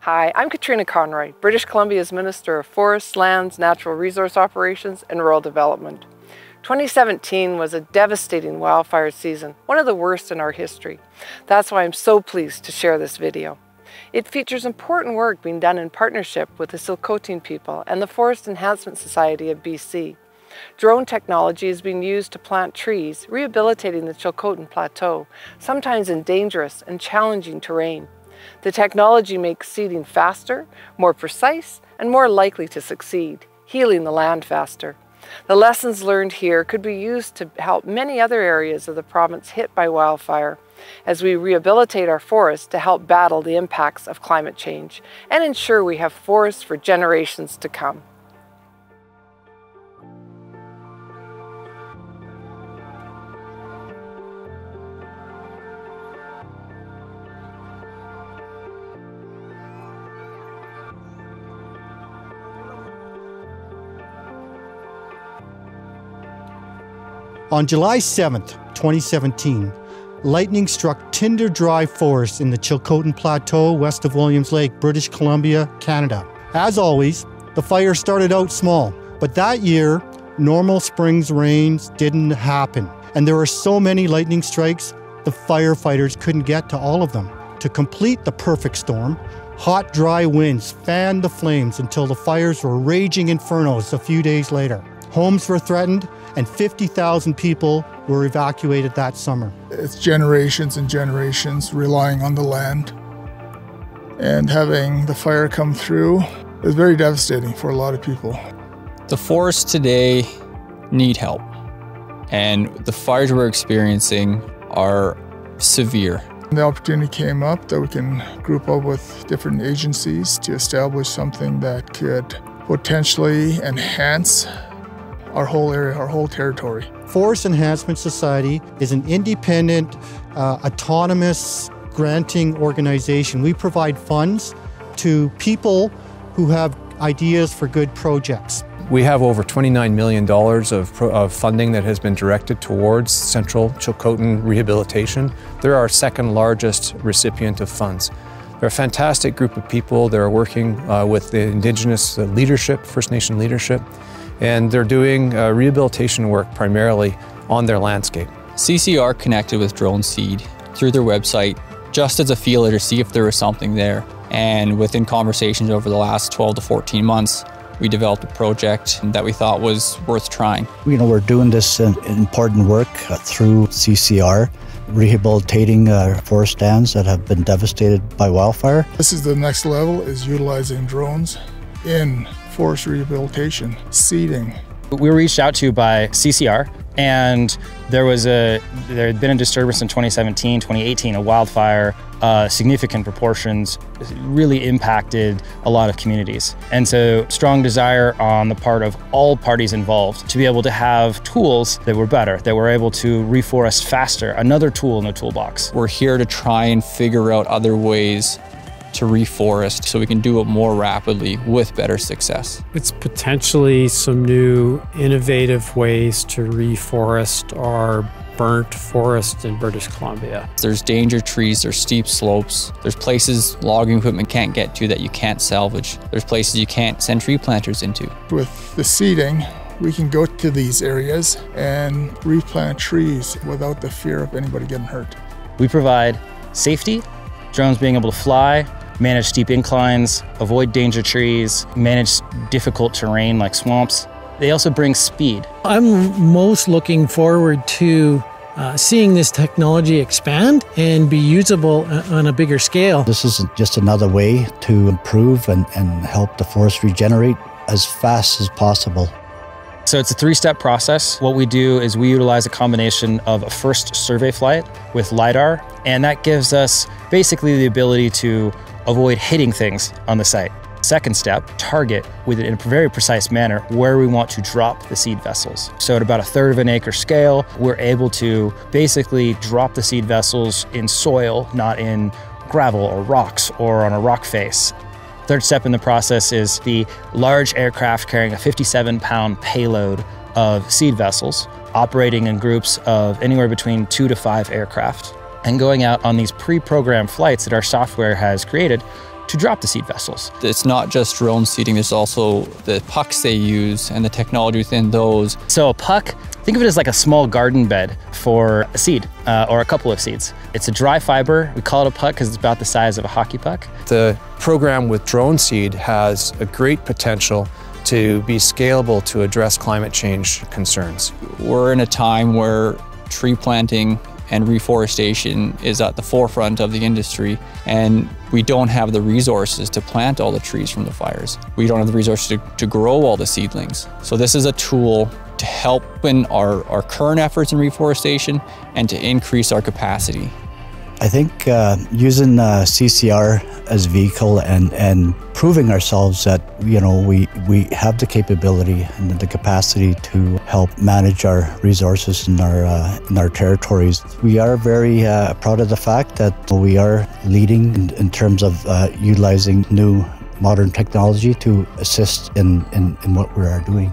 Hi, I'm Katrina Conroy, British Columbia's Minister of Forests, Lands, Natural Resource Operations and Rural Development. 2017 was a devastating wildfire season, one of the worst in our history. That's why I'm so pleased to share this video. It features important work being done in partnership with the Chilcotin people and the Forest Enhancement Society of BC. Drone technology is being used to plant trees, rehabilitating the Chilcotin Plateau, sometimes in dangerous and challenging terrain. The technology makes seeding faster, more precise, and more likely to succeed, healing the land faster. The lessons learned here could be used to help many other areas of the province hit by wildfire as we rehabilitate our forests to help battle the impacts of climate change and ensure we have forests for generations to come. On July 7th, 2017, lightning struck tinder dry forests in the Chilcotin Plateau west of Williams Lake, British Columbia, Canada. As always, the fire started out small, but that year, normal spring's rains didn't happen. And there were so many lightning strikes, the firefighters couldn't get to all of them. To complete the perfect storm, hot, dry winds fanned the flames until the fires were raging infernos a few days later. Homes were threatened, and 50,000 people were evacuated that summer. It's generations and generations relying on the land, and having the fire come through is very devastating for a lot of people. The forests today need help, and the fires we're experiencing are severe. The opportunity came up that we can group up with different agencies to establish something that could potentially enhance our whole area, our whole territory. Forest Enhancement Society is an independent, autonomous granting organization. We provide funds to people who have ideas for good projects. We have over $29 million of funding that has been directed towards Central Chilcotin Rehabilitation. They're our second largest recipient of funds. They're a fantastic group of people. They're working with the Indigenous leadership, First Nation leadership, and they're doing rehabilitation work primarily on their landscape. CCR connected with Drone Seed through their website just as a feeler to see if there was something there. And within conversations over the last 12 to 14 months, we developed a project that we thought was worth trying. You know, we're doing this important work through CCR, rehabilitating forest stands that have been devastated by wildfire. This is the next level, is utilizing drones in forest rehabilitation, seeding. We were reached out to by CCR, and there had been a disturbance in 2017, 2018, a wildfire, significant proportions, really impacted a lot of communities. And so strong desire on the part of all parties involved to be able to have tools that were better, that were able to reforest faster, another tool in the toolbox. We're here to try and figure out other ways to reforest so we can do it more rapidly with better success. It's potentially some new innovative ways to reforest our burnt forest in British Columbia. There's danger trees, there's steep slopes, there's places logging equipment can't get to that you can't salvage. There's places you can't send tree planters into. With the seeding, we can go to these areas and replant trees without the fear of anybody getting hurt. We provide safety, drones being able to fly, manage steep inclines, avoid danger trees, manage difficult terrain like swamps. They also bring speed. I'm most looking forward to seeing this technology expand and be usable on a bigger scale. This is just another way to improve and help the forest regenerate as fast as possible. So it's a three-step process. What we do is we utilize a combination of a first survey flight with LiDAR, and that gives us basically the ability to avoid hitting things on the site. Second step, target in a very precise manner where we want to drop the seed vessels. So at about 1/3 of an acre scale, we're able to basically drop the seed vessels in soil, not in gravel or rocks or on a rock face. Third step in the process is the large aircraft carrying a 57-pound payload of seed vessels, operating in groups of anywhere between 2 to 5 aircraft, and going out on these pre-programmed flights that our software has created to drop the seed vessels. It's not just drone seeding, there's also the pucks they use and the technology within those. So a puck, think of it as like a small garden bed for a seed or a couple of seeds. It's a dry fiber. We call it a puck because it's about the size of a hockey puck. The program with drone seed has a great potential to be scalable to address climate change concerns. We're in a time where tree planting and reforestation is at the forefront of the industry, and we don't have the resources to plant all the trees from the fires. We don't have the resources to grow all the seedlings. So this is a tool to help in our current efforts in reforestation and to increase our capacity. I think using CCR as a vehicle and proving ourselves that we have the capability and the capacity to help manage our resources in our territories. We are very proud of the fact that we are leading in terms of utilizing new modern technology to assist in what we are doing.